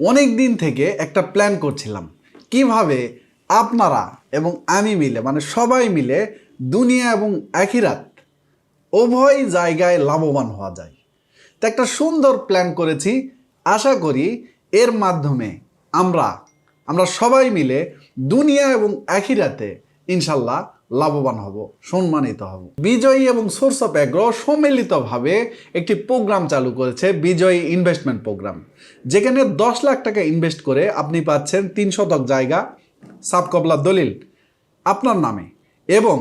অনেক দিন থেকে একটা প্ল্যান করছিলাম কিভাবে আপনারা এবং আমি মিলে মানে সবাই মিলে দুনিয়া এবং আখিরাত উভয় জায়গায় লাভবান হওয়া যায়। তো একটা সুন্দর প্ল্যান করেছি। আশা করি এর মাধ্যমে আমরা আমরা সবাই মিলে দুনিয়া এবং আখিরাতে ইনশাল্লাহ লাভবান হব, সম্মানিত হব। বিজয়ী এবং সোর্স অফ এগ্রো সম্মিলিতভাবে একটি প্রোগ্রাম চালু করেছে, বিজয়ী ইনভেস্টমেন্ট প্রোগ্রাম, যেখানে 10 লাখ টাকা ইনভেস্ট করে আপনি পাচ্ছেন 3 শতক জায়গা সাবকবলা দলিল আপনার নামে, এবং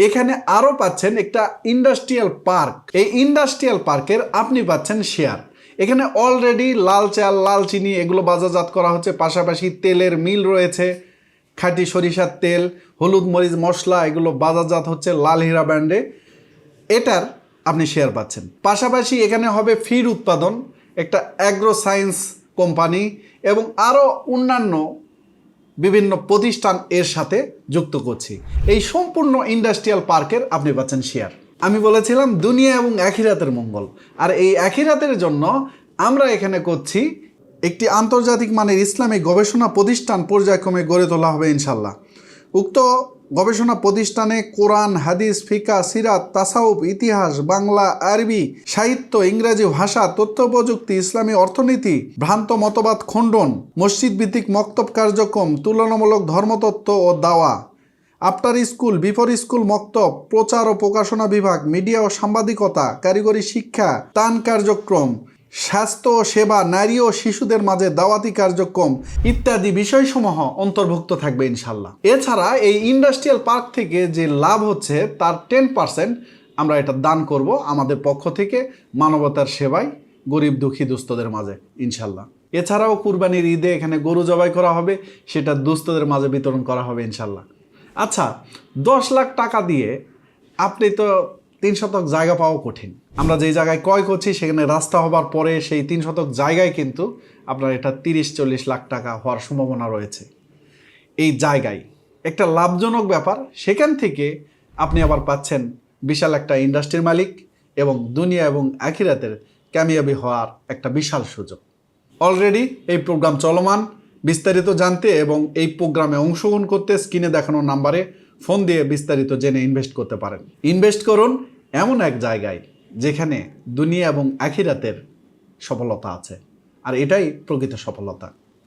এখানে আরও পাচ্ছেন একটা ইন্ডাস্ট্রিয়াল পার্ক। এই ইন্ডাস্ট্রিয়াল পার্কের আপনি পাচ্ছেন শেয়ার। এখানে অলরেডি লাল চাল, লাল চিনি এগুলো বাজারজাত করা হচ্ছে, পাশাপাশি তেলের মিল রয়েছে, খাঁটি সরিষার তেল, হলুদ মরিচ মশলা এগুলো বাজারজাত হচ্ছে লাল হীরা ব্র্যান্ডে। এটার আপনি শেয়ার পাচ্ছেন। পাশাপাশি এখানে হবে ফিড উৎপাদন, একটা অ্যাগ্রো সায়েন্স কোম্পানি এবং আরও অন্যান্য বিভিন্ন প্রতিষ্ঠান এর সাথে যুক্ত করছি। এই সম্পূর্ণ ইন্ডাস্ট্রিয়াল পার্কের আপনি পাচ্ছেন শেয়ার। আমি বলেছিলাম দুনিয়া এবং আখিরাতের মঙ্গল, আর এই আখিরাতের জন্য আমরা এখানে করছি একটি আন্তর্জাতিক মানের ইসলামিক গবেষণা প্রতিষ্ঠান পর্যায়ক্রমে গড়ে তোলা হবে ইনশাল্লাহ। উক্ত গবেষণা প্রতিষ্ঠানে কোরআন, হাদিস, ফিকা, সিরাত, তাসাউফ, ইতিহাস, বাংলা, আরবি, সাহিত্য, ইংরেজি ভাষা, তথ্য প্রযুক্তি, ইসলামী অর্থনীতি, ভ্রান্ত মতবাদ খণ্ডন, মসজিদ ভিত্তিক মক্তব কার্যক্রম, তুলনামূলক ধর্মতত্ত্ব ও দাওয়া, আফটার স্কুল, বিফোর স্কুল মক্তব, প্রচার ও প্রকাশনা বিভাগ, মিডিয়া ও সাংবাদিকতা, কারিগরি শিক্ষা, তান কার্যক্রম, স্বাস্থ্য ও সেবা, নারী ও শিশুদের মাঝে দাওয়াতি কার্যক্রম ইত্যাদি বিষয়সমূহ অন্তর্ভুক্ত থাকবে ইনশাল্লাহ। এছাড়া এই ইন্ডাস্ট্রিয়াল পার্ক থেকে যে লাভ হচ্ছে তার 10% আমরা এটা দান করব আমাদের পক্ষ থেকে মানবতার সেবায়, গরিব দুঃখী দুস্থদের মাঝে ইনশাল্লাহ। এছাড়াও কুরবানির ঈদে এখানে গরু জবাই করা হবে, সেটা দুস্থদের মাঝে বিতরণ করা হবে ইনশাল্লাহ। আচ্ছা, 10 লাখ টাকা দিয়ে আপনি তো 3 শতক জায়গা পাওয়া কঠিন। আমরা যেই জায়গায় ক্রয় করছি সেখানে রাস্তা হবার পরে সেই 3 শতক জায়গায় কিন্তু আপনার এটা 30-40 লাখ টাকা হওয়ার সম্ভাবনা রয়েছে। এই জায়গায় একটা লাভজনক ব্যাপার, সেখান থেকে আপনি আবার পাচ্ছেন বিশাল একটা ইন্ডাস্ট্রির মালিক এবং দুনিয়া এবং আখিরাতের কামিয়াবি হওয়ার একটা বিশাল সুযোগ। অলরেডি এই প্রোগ্রাম চলমান। বিস্তারিত জানতে এবং এই প্রোগ্রামে অংশগ্রহণ করতে স্ক্রিনে দেখানো নাম্বারে ফোন দিয়ে বিস্তারিত জেনে ইনভেস্ট করতে পারেন। ইনভেস্ট করুন এমন এক জায়গায় যেখানে দুনিয়া এবং আখিরাতের সফলতা আছে, আর এটাই প্রকৃত সফলতা।